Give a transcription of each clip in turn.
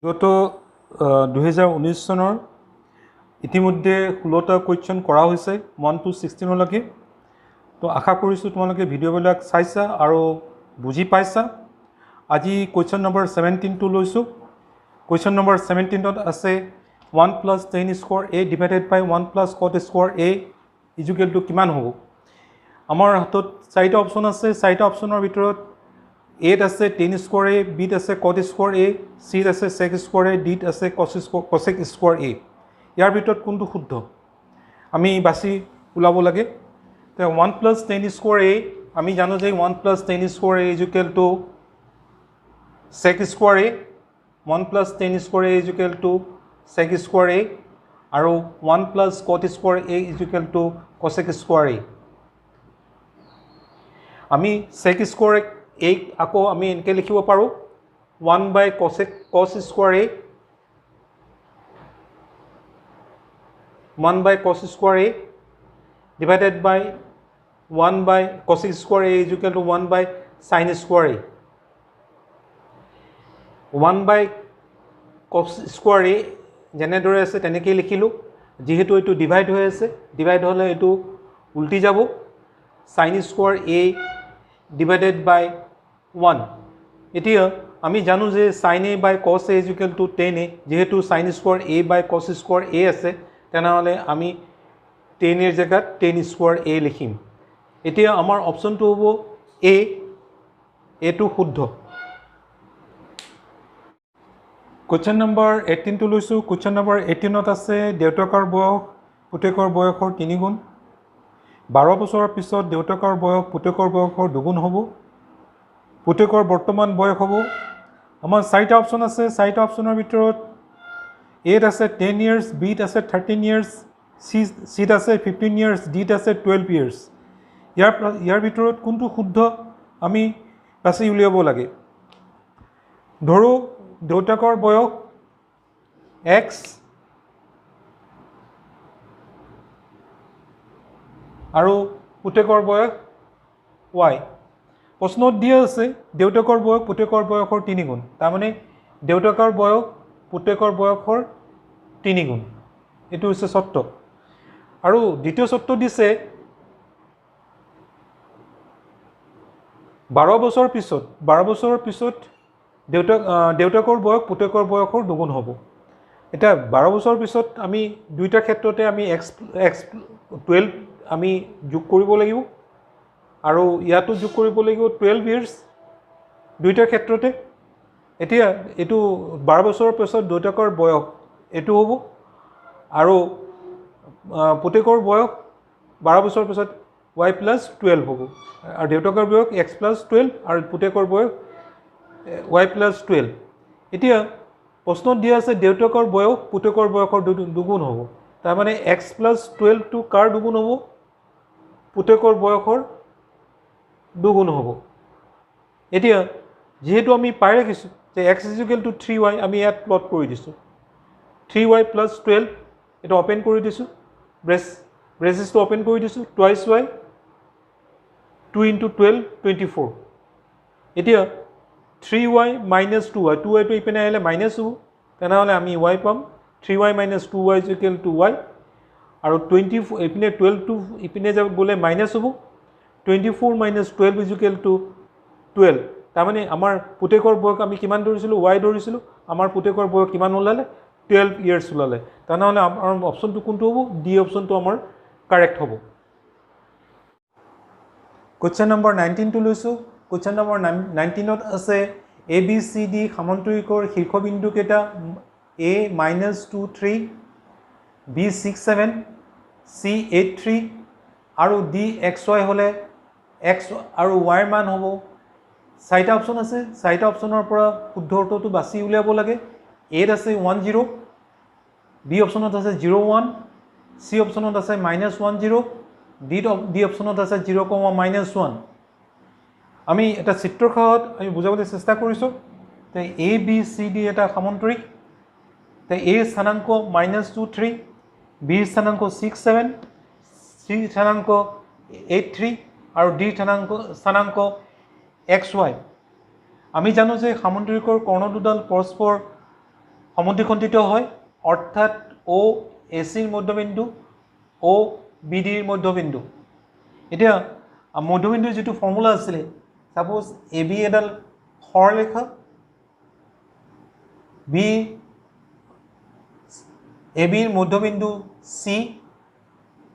বিগত 2019 চনৰ ইতিমধ্যে 16টা কুৱেশ্যন কৰা হৈছে 1 to 16 লৈকে। তো আশা কৰিছোঁ তোমালোকে ভিডিঅ'বিলাক চাইছা আৰু বুজি পাইছা। আজি কুৱেশ্যন নম্বৰ 17টো লৈছোঁ। কুৱেশ্যন নম্বৰ 17ত আছে 1 + tan square a divided by 1 + cot square a equal to কিমান হ'ব। আমাৰ হাতত 4টা অপশ্যন আছে। 4টা অপশ্যনৰ ভিতৰত এত আছে tan স্কোৱাৰ a, বিত আছে cot স্কোৱাৰ a, চিত আছে sec স্কোৱাৰ a, ডিত আছে cosec স্কোৱাৰ a। ইয়াৰ ভিতৰত কোনটো শুদ্ধ আমি বাছি ওলাব লাগে। তো 1 + tan স্কোৱাৰ a আমি জানো যে 1 + tan square a equal to sec square a, 1 + tan square a equal to sec square a আৰু 1 + cot square a equal to cosec square a। আমি sec স্কোৱাৰ a আকৌ আমি এনেকৈ লিখিব পাৰোঁ 1/cos square a, 1/cos square a divided by 1/cosec square a equal to 1/sin square a। 1/cos square a যেনেদৰে আছে তেনেকেই লিখিলোঁ। যিহেতু এইটো ডিভাইড হৈ আছে, ডিভাইড হ'লে এইটো উল্টি যাব। sin square a divided by 1। এতিয়া আমি জানো যে sin a by cos a equal to tan a। যিহেতু sin square a by cos square a আছে, তেনেহ'লে আমি tan এৰ জেগাত tan স্কোৱাৰ a লিখিম। এতিয়া আমাৰ অপশ্যনটো হ'ব a, এইটো শুদ্ধ। কুৱেশ্যন নম্বৰ 18টো লৈছোঁ। কুৱেশ্যন নম্বৰ 18ত আছে দেউতাকৰ বয়স পুতেকৰ বয়সৰ 3 গুণ। 12 বছৰৰ পিছত দেউতাকৰ বয়স পুতেকৰ বয়সৰ 2 গুণ হ'ব। পুতেকৰ বৰ্তমান বয়স হ'ব। আমাৰ 4টা অপশ্যন আছে। 4টা অপশ্যনৰ ভিতৰত এত আছে 10 years, বিত আছে 13 years, চিত আছে 15 years, ডিত আছে 12 years। ইয়াৰ ভিতৰত কোনটো শুদ্ধ আমি বাছি উলিয়াব লাগে। ধৰো দেউতাকৰ বয়স x আৰু পুতেকৰ বয়স y। প্ৰশ্নত দিয়া আছে দেউতাকৰ বয়স পুতেকৰ বয়সৰ 3 গুণ। তাৰমানে দেউতাকৰ বয়স পুতেকৰ বয়সৰ 3 গুণ। এইটো হৈছে চৰ্ত। আৰু দ্বিতীয় চৰ্ত দিছে 12 বছৰৰ পিছত দেউতাকৰ বয়স পুতেকৰ বয়সৰ 2 গুণ হ'ব। এতিয়া 12 বছৰৰ পিছত আমি দুইটা ক্ষেত্ৰতে আমি x12 আমি যোগ কৰিব লাগিব আৰু ইয়াতো যোগ কৰিব লাগিব 12 years দুইটাৰ ক্ষেত্ৰতে। এতিয়া এইটো 12 বছৰৰ পিছত দেউতাকৰ বয়স এইটো হ'ব আৰু পুতেকৰ বয়স 12 বছৰৰ পিছত y+12 হ'ব আৰু দেউতাকৰ বয়স x+12 আৰু পুতেকৰ বয়স y+12। এতিয়া প্ৰশ্নত দিয়া আছে দেউতাকৰ বয়স পুতেকৰ বয়সৰ 2 গুণ হ'ব। তাৰমানে x+12টো কাৰ 2 গুণ হ'ব? পুতেকৰ বয়সৰ 2 গুণ হ'ব। এতিয়া যেহেতু আমি পাই ৰাখিছোঁ যে x = 3y, আমি ইয়াত প্লট কৰি দিছোঁ। 3y + 12 এটা ওপেন কৰি দিছোঁ, ব্ৰেচেছটো ওপেন কৰি দিছোঁ, টুৱাইছ y, 2 × 12 24। এতিয়া 3y - 2y, 2yটো ইপিনে আহিলে মাইনাছ হ'ব, তেনেহ'লে আমি y পাম। 3y - 2y = y আৰু 24 ইপিনে 12টো ইপিনে গ'লে মাইনাছ হ'ব। 24 - 12 = 12। তাৰমানে আমাৰ পুতেকৰ বয়স আমি কিমান ধৰিছিলোঁ? y ধৰিছিলোঁ। আমাৰ পুতেকৰ বয়স কিমান ওলালে? 12 years ওলালে। তেনেহ'লে আমাৰ অপশ্যনটো কোনটো হ'ব? ডি অপশ্যনটো আমাৰ কাৰেক্ট হ'ব। কুৱেশ্যন নম্বৰ 19টো লৈছোঁ। কুৱেশ্যন নম্বৰ 19ত আছে ABCD সামন্তৰিকৰ শীৰ্ষবিন্দু কেইটা? A -2 3, B 6 7, C 8 3 আৰু D XY হ'লে x আৰু y মান হ'ব। 4টা অপশ্যন আছে। 4টা অপশ্যনৰ পৰা শুদ্ধ উত্তৰটো বাছি উলিয়াব লাগে। এত আছে 1 0, B অপশ্যনত আছে 0 1, C অপশ্যনত আছে -1 0, ডি অপশ্যনত আছে 0, -1। আমি এটা চিত্ৰৰ সহায়ত আমি বুজাবলৈ চেষ্টা কৰিছোঁ যে ABCD এটা সামন্তৰিক। A স্থানাংক -2 3, B স্থানাংক 6 7, C স্থানাংক 8 3 আৰু D স্থানাংক XY। আমি জানো যে সামন্তৰিকৰ কৰ্ণ দুডাল পৰস্পৰ সমদ্বিখণ্ডিত হয় অৰ্থাৎ ও এ চিৰ মধ্যবিন্দু ও বি ডিৰ মধ্যবিন্দু এতিয়া মধ্যবিন্দুৰ যেটো ফৰ্মুলা আছিলে সাপোজ এ বি এডাল সৰলৰেখা বি এ বিৰ মধ্যবিন্দু সি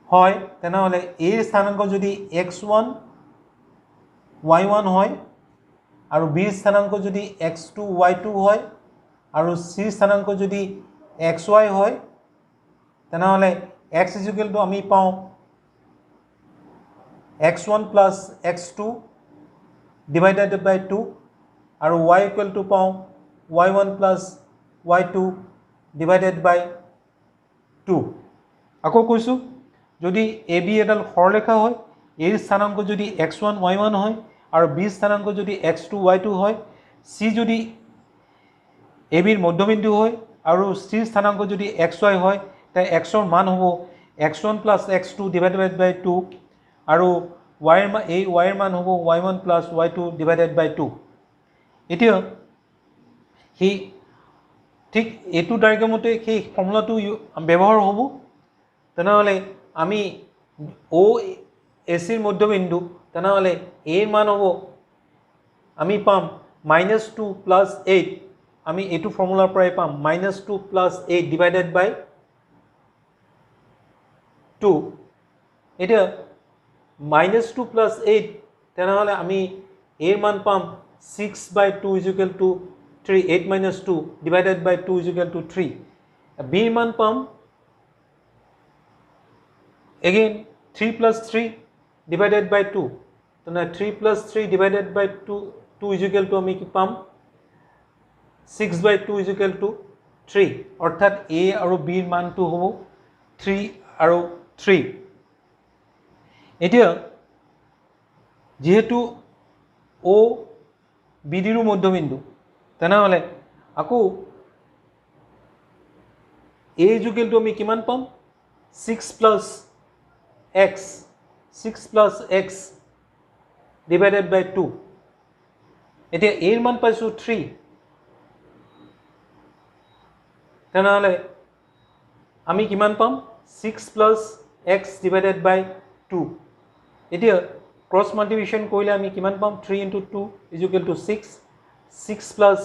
হয় তেনেহলে এৰ স্থানাঙ্ক যদি x1 y1 হয় আৰু বিৰ স্থানাঙ্ক যদি x2 y2 হয় আৰু চিৰ স্থানাঙ্ক যদি xy হয় তেনেহলে x = আমি পাওঁ x1 plus x2 divided by 2 আৰু y = পাওঁ y1 plus y2 divided by 2 আকৌ কৈছো যদি এ বি এডাল সৰলৰেখা হয় এৰ স্থানাঙ্ক যদি x1 y1 হয় আৰু বিৰ স্থানাঙ্ক যদি x2 y2 হয় সি যদি এ বিৰ মধ্যবিন্দু হয় আৰু চিৰ স্থানাঙ্ক যদি xy হয় তাই x ৰ মান হ'ব x1 plus x2 divided by 2 আৰু y ৰ মান হ'ব y1 plus y2 divided by 2 এতিয়া হি ঠিক এটো ডায়াগ্ৰামতে সেই ফৰ্মুলাটো ব্যৱহাৰ হ'ব তেনেহলে আমি ও এ চিৰ মধ্যবিন্দু তেনেহলে এৰ মান হ'ব আমি পাম -2 plus 8 আমি এটো ফৰ্মুলাৰ পৰাই পাম -2 plus 8 divided by 2 এটা -2 plus 8 তেনেহলে আমি এৰ মান পাম 6/2 = 3 8 minus 2 divided by 2 = 3 বিৰ মান পাম again 3 plus 3 divided by 2 তেনে 3 plus 3 divided by 2 = আমি কি পাম 6/2 = 3 অৰ্থাৎ a আৰু b ৰ মানটো হ'ব 3 আৰু 3 এতিয়া যেহেতু ও বি ডিৰ মধ্যবিন্দু তেনেহলে আকৌ a = আমি কিমান পাম 6 plus x divided by 2 এতিয়া এৰ মান পাইছো 3 তেনেহলে আমি কিমান পাম 6 plus x divided by 2 এতিয়া ক্ৰস মাল্টিপ্লিকেশন কৰিলে আমি কিমান পাম 3 into 2 = 6 6 plus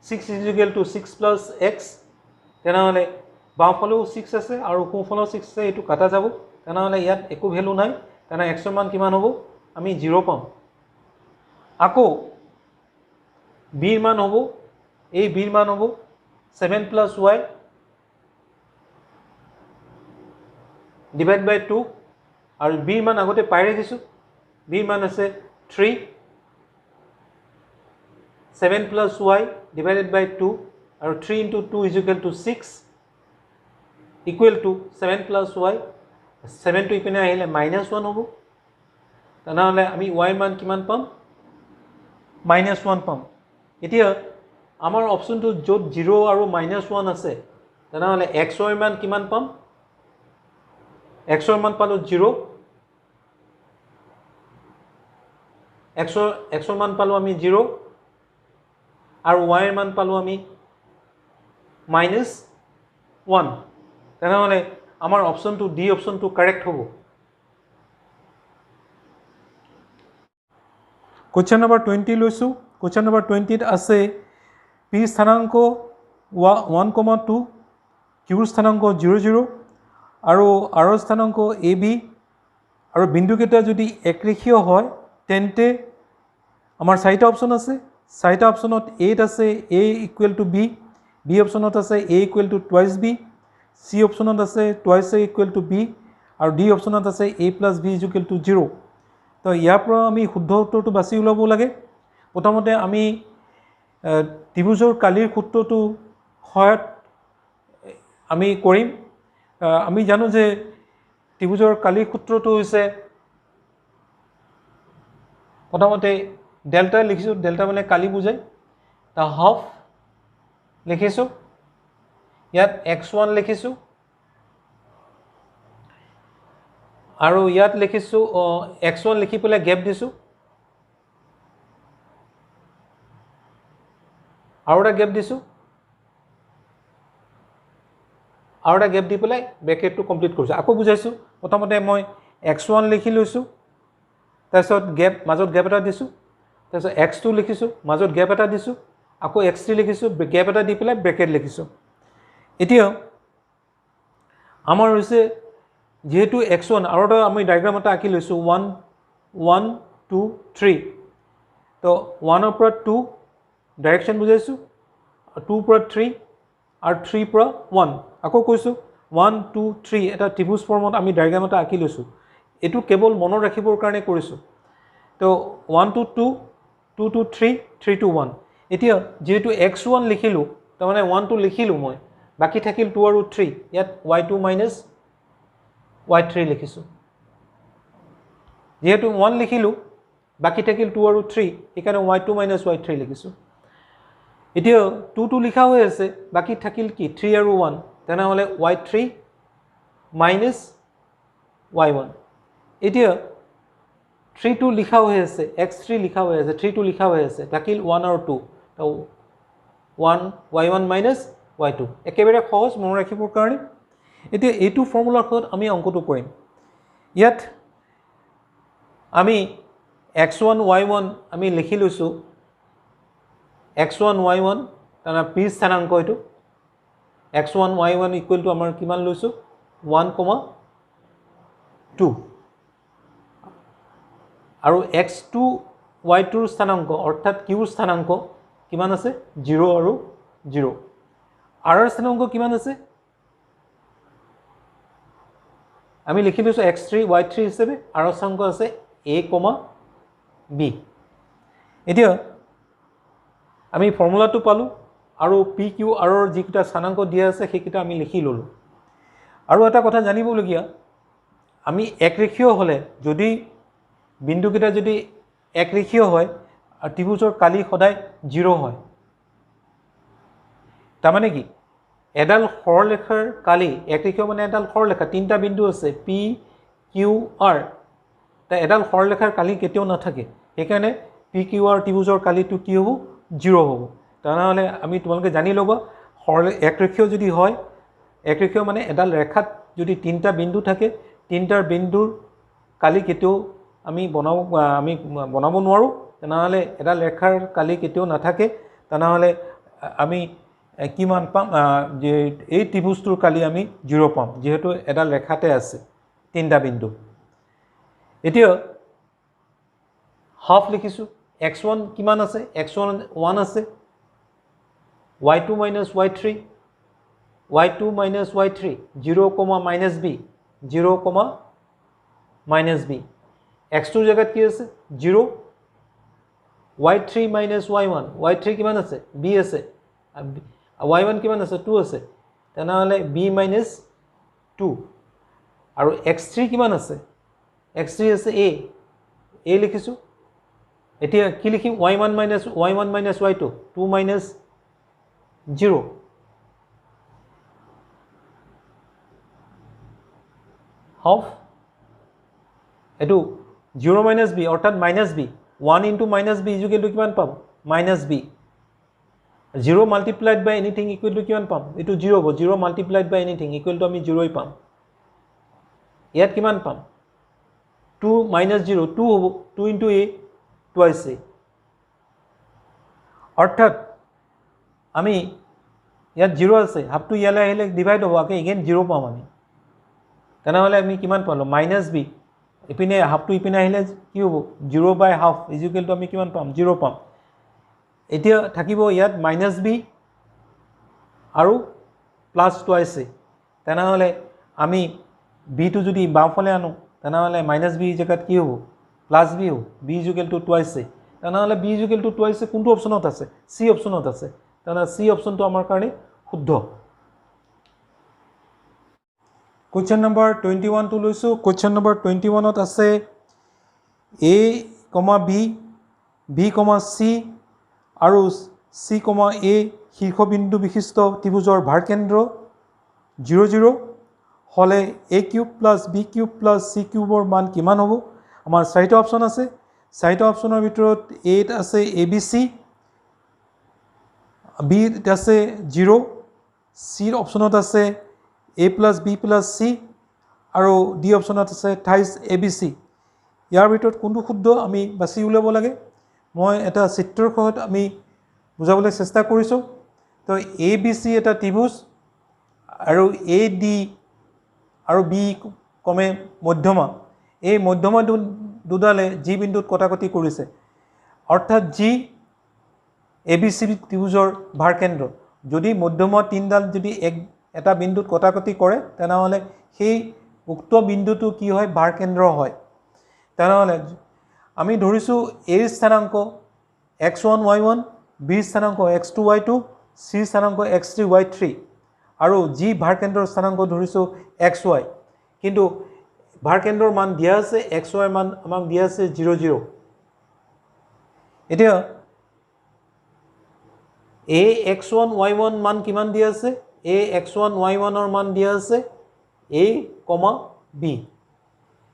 6 = 6 plus x তেনেহলে বাওঁফালেও 6 আছে আৰু সোঁফালেও 6 আছে এটো কাটা যাব তেনেহলে ইয়াত একো ভ্যালু নাই তেনে x ৰ মান কিমান হ'ব আমি 0 পাম আকৌ b ৰ মান হ'ব এই b ৰ মান হ'ব 7 plus y divided by 2 আৰু b ৰ মান আগতে পাই ৰাখিছো b ৰ মান আছে 3 7 plus y divided by 2 আৰু 3 into 2 = 6 equal to 7 plus y 7 to ইপিনে আহিলে -1 হ'ব তেনেহলে আমি y ৰ মান কিমান পাম -1 পাম এতিয়া আমাৰ অপচনটো য'ত 0 আৰু -1 আছে তেনেহলে x ৰ মান কিমান পাম x ৰ মান পালো 0 x ৰ মান পালো আমি 0 আৰু y ৰ মান পালো আমি -1 তেনেহলে আমাৰ অপচনটো ডি অপচনটো কাৰেক্ট হ'ব কোৱেশ্চন নম্বৰ 20 লৈছো কোৱেশ্চন নম্বৰ 20 ত আছে p স্থানাঙ্ক 1,2 q স্থানাঙ্ক 0,0 আৰু r স্থানাঙ্ক ab আৰু বিন্দুকেইটা যদি একৰেখীয় হয় তেন্তে আমাৰ চাৰিটা অপচন আছে চাৰিটা অপচনত a আছে a = b b অপচনত আছে a = twice b c অপচনত আছে twice a = b আৰু d অপচনত আছে a + b = 0 তো ইয়াৰ পৰা আমি শুদ্ধ উত্তৰটো বাছি উলাব লাগে প্ৰথমতে আমি ত্ৰিভুজৰ কালিৰ সূত্ৰটো সহায়ত আমি কৰিম আমি জানো যে ত্ৰিভুজৰ কালিৰ সূত্ৰটো হৈছে প্ৰথমতে ডেল্টা লিখিছো ডেল্টা মানে কালি বুজায় তা হাফ লিখিছো ইয়াত x1 লিখিছো আৰু ইয়াত লিখিছো x1 লিখি পেলাই গ্যাপ দিছো আৰু এটা গ্যাপ দিছো আৰু এটা গেপ দি পেলাই ব্ৰেকেটটো কমপ্লিট কৰিছোঁ আকৌ বুজাইছোঁ প্ৰথমতে মই x1 লিখি লৈছোঁ তাৰপিছত মাজত গেপ এটা দিছোঁ তাৰপিছত x2 লিখিছোঁ মাজত গেপ এটা দিছোঁ আকৌ x3 লিখিছোঁ গেপ এটা দি পেলাই ব্ৰেকেট লিখিছোঁ এতিয়া আমাৰ হৈছে যেহেতু x1 আৰু এটা আমি ডায়াগ্ৰাম এটা আঁকি লৈছোঁ 1 1 2 3 তো 1 ৰ পৰা 2 ডাইৰেকশ্যন বুজাইছোঁ 2 পৰা 3 আৰু 3 পৰা 1 আকৌ কৈছোঁ 1 2 3 এটা ত্ৰিভুজ ফৰ্মত আমি ডায়াগ্ৰাম এটা আঁকি লৈছোঁ এইটো কেৱল মনত ৰাখিবৰ কাৰণে কৰিছোঁ তো 1 to 2 2 to 3 3 to 1 এতিয়া যেহেতু x1 লিখিলোঁ তাৰমানে 1 to লিখিলোঁ মই বাকি থাকিল 2 আৰু 3 ইয়াত y2 minus y3 লিখিছোঁ যেহেতু 1 লিখিলোঁ বাকি থাকিল 2 আৰু 3 সেইকাৰণে y2 minus y3 লিখিছোঁ এতিয়া 2 to লিখা হৈ আছে বাকি থাকিল কি 3 আৰু 1 তেনেহ'লে y3 minus y1 এতিয়া 3 to লিখা হৈ আছে x3 লিখা হৈ আছে 3 to লিখা হৈ আছে থাকিল 1 আৰু 2 তো 1 y1 minus y2 একেবাৰে সহজ মনত ৰাখিবৰ কাৰণে এতিয়া এইটো ফৰ্মুলাৰ সৈতে আমি অংকটো কৰিম ইয়াত আমি x1 y1 আমি লিখি লৈছোঁ x1 y1 তাৰমানে p স্থানাংক এইটো x1 y1 ইকুৱেল টু আমাৰ কিমান লৈছোঁ 1,2 আৰু x2 y2 স্থানাংক অৰ্থাৎ q স্থানাংক কিমান আছে 0 আৰু 0 r স্থানাংক কিমান আছে আমি লিখি লৈছোঁ x3 y3 হিচাপে r স্থানাংক আছে a, b এতিয়া আমি ফৰ্মুলাটো পালোঁ আৰু p q r ৰ যিকেইটা স্থানাংক দিয়া আছে সেইকেইটা আমি লিখি ল'লোঁ আৰু এটা কথা জানিবলগীয়া আমি একৰেখীয় হ'লে যদি বিন্দুকেইটা যদি একৰেখীয় হয় আৰু ত্ৰিভুজৰ কালি সদায় 0 হয় তাৰমানে কি এডাল সৰলৰেখাৰ কালি একৰেখীয় মানে এডাল সৰলৰেখা তিনিটা বিন্দু আছে p q r তা এডাল সৰলৰেখাৰ কালি কেতিয়াও নাথাকে সেইকাৰণে p q r ত্ৰিভুজৰ কালিটো কি হ'ব 0 হ'ব তেনেহ'লে আমি তোমালোকে জানি ল'বা একৰেখীয় যদি হয় একৰেখীয় মানে এডাল ৰেখাত যদি তিনিটা বিন্দু থাকে তিনিটাৰ বিন্দুৰ কালি কেতিয়াও আমি বনাব নোৱাৰোঁ তেনেহ'লে এডাল ৰেখাৰ কালি কেতিয়াও নাথাকে তেনেহ'লে আমি কিমান পাম যে এই ত্ৰিভুজটোৰ কালি আমি 0 পাম যেহেতু এডাল ৰেখাতে আছে তিনিটা বিন্দু এতিয়া হাফ লিখিছোঁ x1 কিমান আছে x1 1 আছে y2 minus y3 y2 minus y3 0, minus b 0, minus b x2 জেগাত কি আছে 0 y3 minus y1 y3 কিমান আছে b আছে y1 কিমান আছে 2 আছে তেনেহ'লে b minus 2 আৰু x3 কিমান আছে x3 আছে a লিখিছোঁ এতিয়া কি লিখিম y1 minus y2 2 minus 0 half এটো 0 minus b অৰ্থাৎ minus b 1 into minus b equal to কিমান পাম minus b 0 multiplied by anything equal to কিমান পাম এটো 0 হ'ব 0 multiplied by anything equal to আমি 0 পাম ইয়াত কিমান পাম 2 minus 0 2 হ'ব 2 into a twice a অৰ্থাৎ আমি ইয়াত 0 আছে হাফ টু ইয়ালে আহিলে ডিভাইড হ'ব আকে এগেইন 0 পাম আমি তেনেহ'লে আমি কিমান পালো মাইনাস b ইপিনে হাফ টু ইপিনে আহিলে কি হ'ব 0 বাই হাফ ইজ ইকুৱেল টু আমি কিমান পাম 0 পাম এতিয়া থাকিব ইয়াত মাইনাস b আৰু প্লাস টুৱাইস a তেনেহ'লে আমি b টো যদি বাওঁফালে আনো তেনেহ'লে মাইনাস b জেগাত কি হ'ব প্লাস b হ'ব b is equal to twice a তেনেহ'লে b is equal to twice a কোনটো অপচনত আছে c অপচনত আছে তেনেহ'লে c অপচনটো আমাৰ কাৰণে শুদ্ধ Question number 21 to লৈছো question number 21 ত আছে a, b, b, c আৰু c, a শীৰ্ষবিন্দু বিশিষ্ট ত্ৰিভুজৰ ভাৰকেন্দ্ৰ 0 0 হলে a cube plus b cube plus c কিউবৰ মান কিমান হ'ব আমাৰ চাৰিটা অপচন আছে চাৰিটা অপচনৰ ভিতৰত a ত আছে abc b ত আছে 0 c অপচনত আছে A plus B plus C আৰু ডি অপশ্যনত আছে 28 ABC। ইয়াৰ ভিতৰত কোনটো শুদ্ধ আমি বাছি উলিয়াব লাগে। মই এটা চিত্ৰৰ সহায়ত আমি বুজাবলৈ চেষ্টা কৰিছোঁ। তো ABC এটা ত্ৰিভুজ আৰু AD আৰু B কমে মধ্যমা। এই মধ্যমা দুডালে জি বিন্দুত কটাকটি কৰিছে, অৰ্থাৎ জি ABC ত্ৰিভুজৰ ভাৰকেন্দ্ৰ। যদি মধ্যমা তিনিডাল যদি এটা বিন্দুত কটাকটি কৰে তেনেহ'লে সেই উক্ত বিন্দুটো কি হয়, ভাৰকেন্দ্ৰ হয়। তেনেহ'লে আমি ধৰিছোঁ এৰ স্থানাংক x1 y1, বিৰ স্থানাংক x2 y2, চিৰ স্থানাংক x3 y3 আৰু জি ভাৰকেন্দ্ৰৰ স্থানাংক ধৰিছোঁ xy। কিন্তু ভাৰকেন্দ্ৰৰ মান দিয়া আছে, xy মান আমাক দিয়া আছে 0 0। এতিয়া ax1 y1 মান কিমান দিয়া আছে, ax1 y1ৰ মান দিয়া আছে a, b,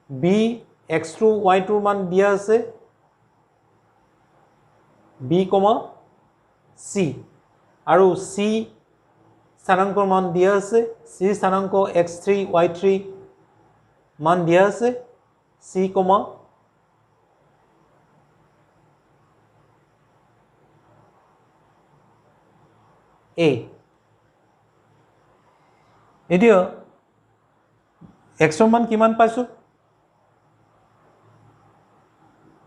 bx2 y2ৰ মান দিয়া আছে b, c আৰু c স্থানাংকৰ মান দিয়া আছে, c স্থানাংক x3 y3 মান দিয়া আছে c, a। এতিয়া xৰ মান কিমান পাইছোঁ,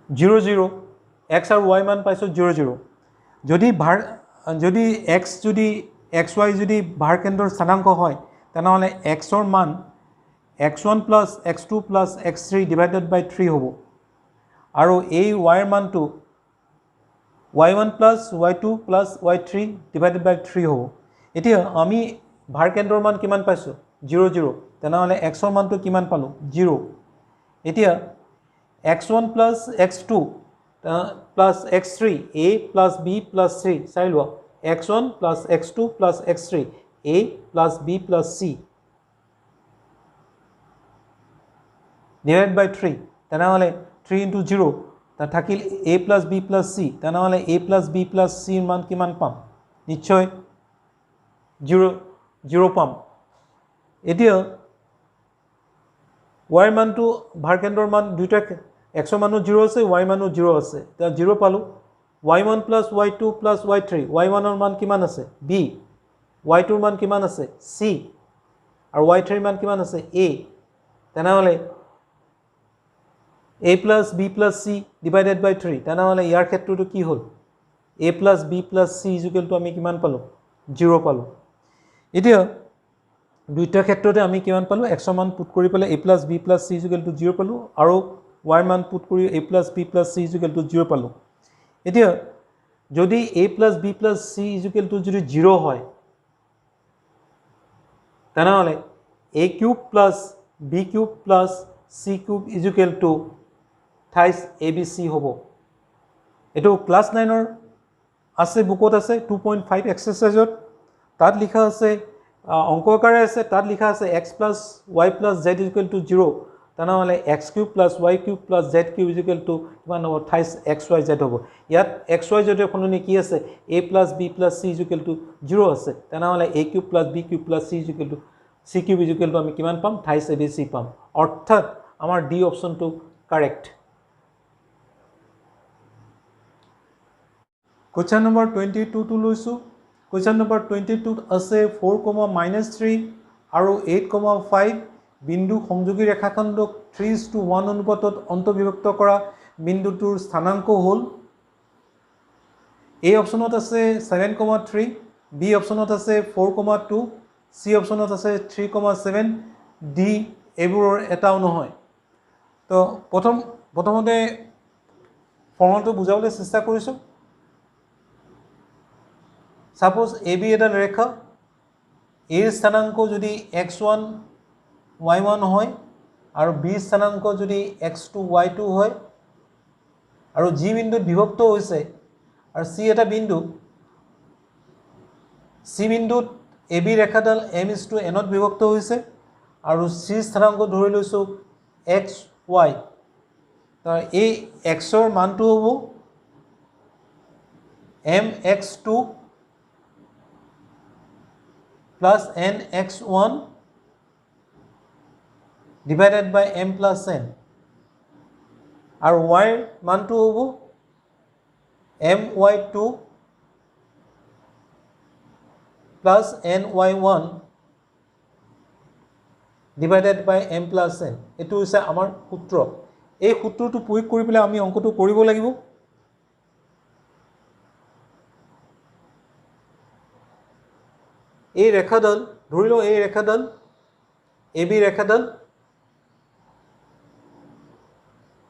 0 0। x আৰু y মান পাইছোঁ 0 0। যদি x যদি xy যদি ভাৰকেন্দ্ৰৰ স্থানাংক হয় তেনেহ'লে xৰ মান x1 plus x2 plus x3 divided by 3 হ'ব আৰু এই y ৰ মানটো y1 plus y2 plus y3 divided by 3 হ'ব। এতিয়া আমি ভাৰকেন্দ্ৰৰ মান কিমান পাইছোঁ, 0 0। তেনেহ'লে xৰ মানটো কিমান পালোঁ, 0। এতিয়া x1 plus x2 plus x3, a plus b plus c, চাই লোৱা x1 plus x2 plus x3, a plus b plus c divided by 3। তেনেহ'লে 3 into 0 তাত থাকিল a plus b plus c। তেনেহ'লে a plus b plus c ৰ মান কিমান পাম, নিশ্চয় 0 0 পাম। এতিয়া y মানটো ভাৰকেন্দ্ৰৰ মান দুইটা, xৰ মানো 0 আছে, y মানো 0 আছে। এতিয়া 0 পালোঁ। y1 plus y2 plus y3, y1ৰ মান কিমান আছে b, y2ৰ মান কিমান আছে c আৰু y3ৰ মান কিমান আছে a। তেনেহ'লে a plus b plus c divided by 3। তেনেহ'লে ইয়াৰ ক্ষেত্ৰটো কি হ'ল, a plus b plus c equal to আমি কিমান পালোঁ, 0 পালোঁ। এতিয়া দুইটা ক্ষেত্ৰতে আমি কিমান পালোঁ, xৰ মান পুট কৰি পেলাই a plus b plus c equal to 0 পালোঁ আৰু y মান পুট কৰি a plus b plus c equal to 0 পালোঁ। এতিয়া যদি a plus b plus c equal to যদি 0 হয় তেনেহ'লে a cube plus b cube plus c cube equal to 28 ABC হ'ব। এইটো ক্লাছ 9ৰ আছে, বুকত আছে 2.5 এক্সাৰচাইজত। তাত লিখা আছে, অংক আকাৰে আছে, তাত লিখা আছে x plus y plus z equal to 0। তেনেহ'লে x cube plus y cube plus z cube equal to কিমান হ'ব, 28 XYZ হ'ব। ইয়াত XYZ ৰ সলনি কি আছে, a plus b plus c equal to 0 আছে। তেনেহ'লে a cube plus b cube plus c equal to c cube equal to আমি কিমান পাম, 28 ABC পাম। অৰ্থাৎ আমাৰ ডি অপশ্যনটো কাৰেক্ট। কুৱেশ্যন নম্বৰ 22টো লৈছোঁ। কুৱেশ্যন নম্বৰ 22ত আছে 4, -3 আৰু 8, 5 বিন্দু সংযোগী ৰেখাখণ্ডক 3:1 অনুপাতত অন্তৰ্বিভক্ত কৰা বিন্দুটোৰ স্থানাংক হ'ল, A অপশ্যনত আছে 7, 3, B অপশ্যনত আছে 4, 2, C অপশ্যনত আছে 3, 7, D এইবোৰৰ এটাও নহয়। তো প্ৰথমতে ফৰ্মুলাটো বুজাবলৈ চেষ্টা কৰিছোঁ। সাপোজ AB এডাল ৰেখা, এৰ স্থানাংক যদি x1 y1 হয় আৰু বিৰ স্থানাংক যদি x2 y2 হয় আৰু যি বিন্দুত বিভক্ত হৈছে আৰু C এটা বিন্দু, C বিন্দুত AB ৰেখাডাল m:n বিভক্ত হৈছে আৰু C স্থানাংক ধৰি লৈছোঁ x y। তাৰ এই xৰ মানটো হ'ব mx2 plus nx1 ডিভাইডেড বাই m প্লাছ n আৰু y মানটো হ'ব my2 প্লাছ ny1 ডিভাইডেড বাই m প্লাছ n এইটো হৈছে আমাৰ সূত্ৰ এই সূত্ৰটো প্ৰয়োগ কৰি পেলাই আমি অংকটো কৰিব লাগিব এই ৰেখাডাল ধৰি লওঁ এই ৰেখাডাল AB ৰেখাডাল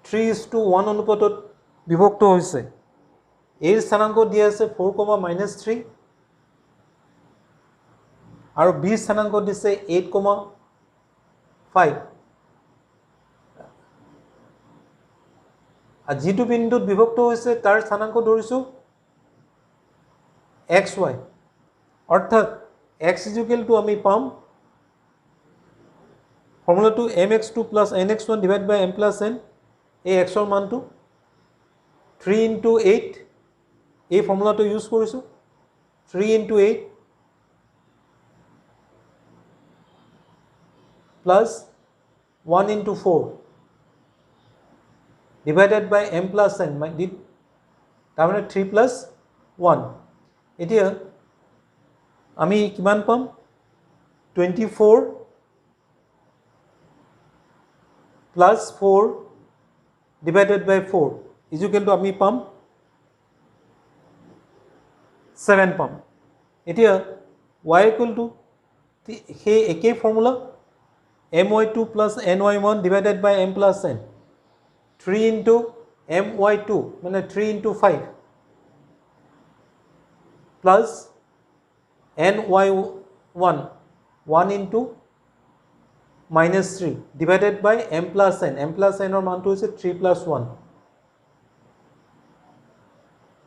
3:1 অনুপাতত বিভক্ত হৈছে এৰ স্থানাংক দিয়া আছে 4, -3 আৰু B স্থানাংক দিছে 8, 5 আৰু যিটো বিন্দুত বিভক্ত হৈছে তাৰ স্থানাংক ধৰিছো xy অৰ্থাৎ x = আমি পাম ফৰ্মুলাটো mx2 + nx1 / m + n এই x ৰ মানটো 3 × 8 এই ফৰ্মুলাটো ইউজ কৰিছো 3 × 8 plus 1 into 4 divided by m plus n তাৰমানে 3 plus 1 এতিয়া আমি কিমান পাম 24 plus 4 divided by 4 = আমি পাম 7 পাম এতিয়া y = সেই একেই formula my2 plus ny1 divided by m plus n 3 into my2 মানে 3 into 5 plus ny1 1 into -3 divided by m plus n ৰ মানটো হৈছে 3 plus 1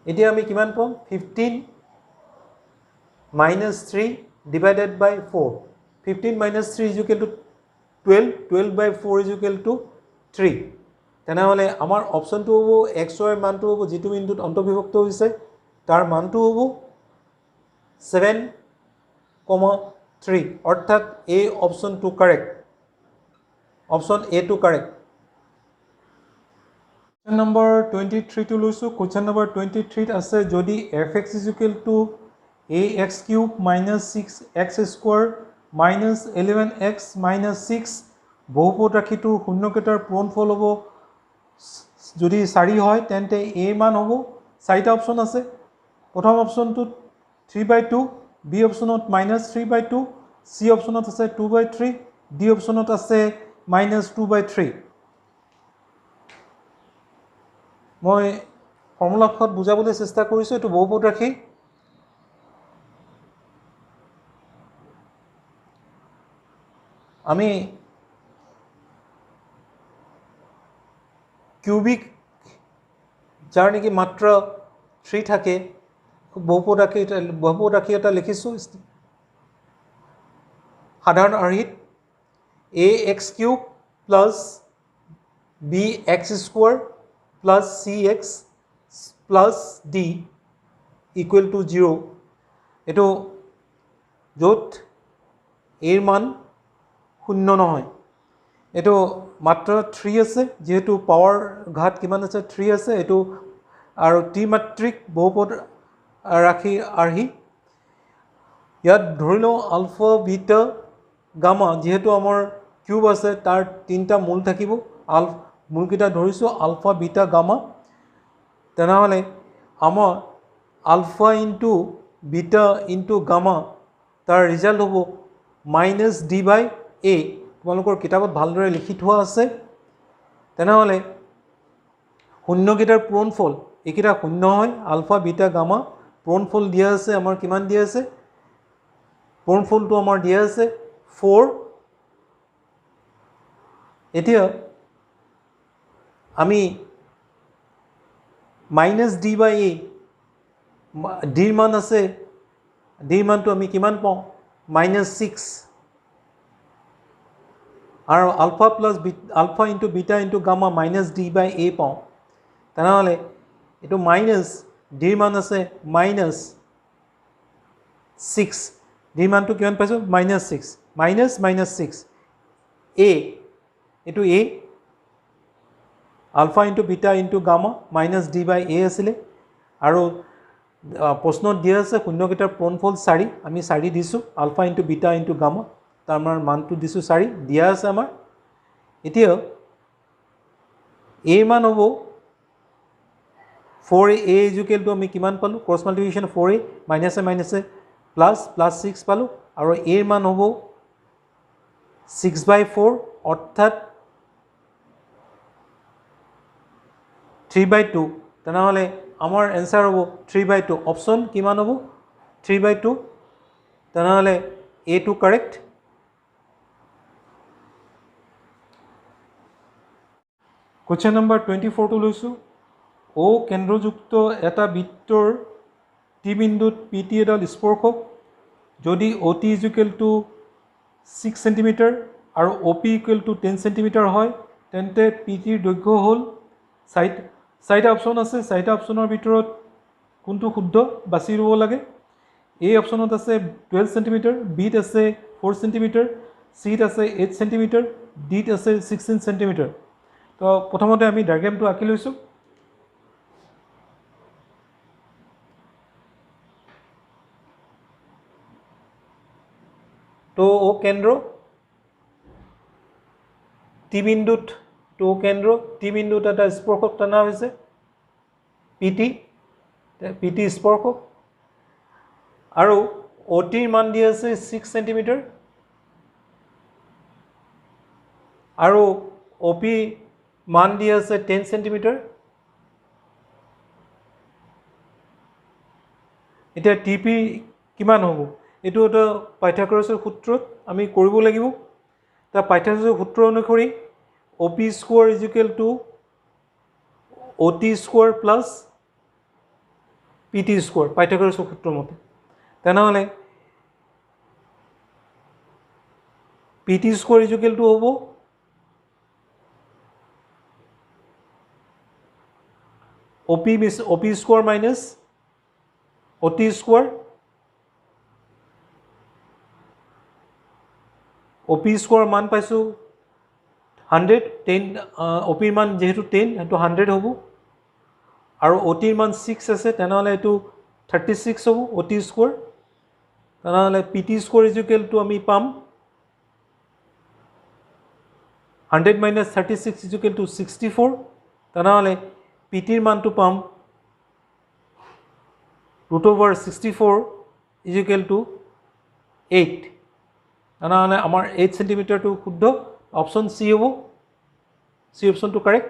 এতিয়া আমি কিমান পাম 15 - 3 divided by 4 15 - 3 = 12 12 by 4 = 3 তেনেহলে আমাৰ অপচনটো হ'ব x ৰ মানটো হ'ব যেটো বিন্দুত অন্তৰ্বিভক্ত হৈছে তাৰ মানটো হ'ব 7,3 অৰ্থাৎ এই অপচনটো কাৰেক্ট অপচন A টো কাৰেক্ট কোৱেশ্চন নম্বৰ 23 টো লৈছো কোৱেশ্চন নম্বৰ 23 ত আছে যদি fx = ax³ - 6x² - 11x - 6 বহুপদ ৰাশিটোৰ শূন্যকেইটাৰ পূৰণফল হ'ব যদি 4 হয় তেন্তে a মান হ'ব চাৰিটা অপচন আছে প্ৰথম অপচনটোত 3/2 b অপচনত -3/2 c অপচনত আছে 2/3 d অপচনত আছে -2/3 মই ফৰ্মুলাখন বুজাবলৈ চেষ্টা কৰিছো এটো বহুপদ ৰাশি আমি কিউবিক যাৰ নেকি মাত্ৰা 3 থাকে বহুপদ ৰাশি এটা লিখিছো সাধাৰণ আৰ্হিত ax³ plus bx² plus cx plus d = 0 এটো য'ত এৰ মান শূন্য নহয় এটো মাত্ৰা 3 আছে যেহেতু পাৱাৰ ঘাত কিমান আছে 3 আছে এটো আৰু ত্ৰিমাত্ৰিক বহুপদ ৰাশি আৰ্হি ইয়াত ধৰি লওঁ আলফা বিটা গামা যেহেতু আমাৰ কিউব আছে তাৰ তিনটা মূল থাকিব মূলকেইটা ধৰিছো আলফা বিটা গামা তেনেহলে আমাৰ alpha into beta into gamma তাৰ ৰিজাল্ট হ'ব -d/a তোমালোকৰ কিতাপত ভালদৰে লিখি থোৱা আছে তেনেহলে শূন্যকেইটাৰ পূৰণফল এইকেইটা শূন্য হয় আলফা বিটা গামা পূৰণফল দিয়া আছে আমাৰ কিমান দিয়া আছে পূৰণফলটো আমাৰ দিয়া আছে 4 এতিয়া আমি -d/a d মান আছে d মানটো আমি কিমান পাওঁ -6 আৰু alpha into beta into gamma -d/a পাওঁ তেনেহলে এটো মাইনাস d মান আছে -6 d মানটো কিমান পাইছো -6 - -6 a এইটো a alpha into beta into gamma minus d by a আছিলে আৰু প্ৰশ্নত দিয়া আছে শূন্যকেইটাৰ পূৰণফল 4 আমি 4 দিছোঁ alpha into beta into gamma তাৰ আমাৰ মানটো দিছোঁ 4 দিয়া আছে আমাৰ এতিয়া a মান হ'ব 4a ইকুৱেল টু আমি কিমান পালোঁ ক্ৰছ মাল্টিপ্লিকেশ্যন 4a মাইনাছে প্লাছ 6 পালোঁ আৰু a মান হ'ব 6/4 অৰ্থাৎ 3/2 তেনেহ'লে আমাৰ এনসাৰ হ'ব 3/2 অপশ্যন কিমান হ'ব 3/2 তেনেহ'লে a2 কাৰেক্ট কুৱেশ্যন নম্বৰ 24 টো লৈছোঁ O কেন্দ্ৰযুক্ত এটা বৃত্তৰ টি বিন্দুত PT এডাল স্পৰ্শক যদি OT ইকুৱেল টু 6 সেন্টিমিটাৰ আৰু OP ইকুৱেল টু 10 সেন্টিমিটাৰ হয় তেন্তে PTৰ দৈৰ্ঘ্য হ'ল চাৰিটা অপশ্যন আছে চাৰিটা অপশ্যনৰ ভিতৰত কোনটো শুদ্ধ বাছি ল'ব লাগে A অপশ্যনত আছে 12 সেন্টিমিটাৰ Bত আছে 4 সেন্টিমিটাৰ Cত আছে 8 সেন্টিমিটাৰ Dত আছে 16 সেন্টিমিটাৰ তো প্ৰথমতে আমি ডায়াগ্ৰামটো আঁকি লৈছোঁ তো O কেন্দ্ৰ টি বিন্দুত তো কেন্দ্ৰ টি বিন্দুত এটা স্পৰ্শক টানা হৈছে PT স্পৰ্শক আৰু OTৰ মান দিয়া আছে 6 সেন্টিমিটাৰ আৰু OP মান দিয়া আছে 10 সেন্টিমিটাৰ এতিয়া TP কিমান হ'ব এইটো এটা পাইথাগোৰাছৰ সূত্ৰত আমি কৰিব লাগিব তা পাইথাগোৰাছৰ সূত্ৰ অনুসৰি OP square equal to OT square plus PT square পাইথাগোৰাছৰ সূত্ৰ মতে তেনেহ'লে PT স্কোয়ার ইকুয়াল টু হ'ব OP square minus OT square OP square মান পাইছোঁ 100 10 OP মান যেহেতু 10 এটো 100 হ'ব আৰু OT মান 6 আছে তেনেহ'লে এটো 36 হ'ব OT স্কোয়ার তেনেহ'লে PT স্কোয়ার ইকুয়াল টু আমি পাম 100 minus 36 ইকুয়াল টু 64 তেনেহ'লে PT ৰ মানটো পাম √64 ইকুয়াল টু 8 তেনেহ'লে আমাৰ 8 সেন্টিমিটাৰটো শুদ্ধ অপশ্যন C হ'ব C অপশ্যনটো কাৰেক্ট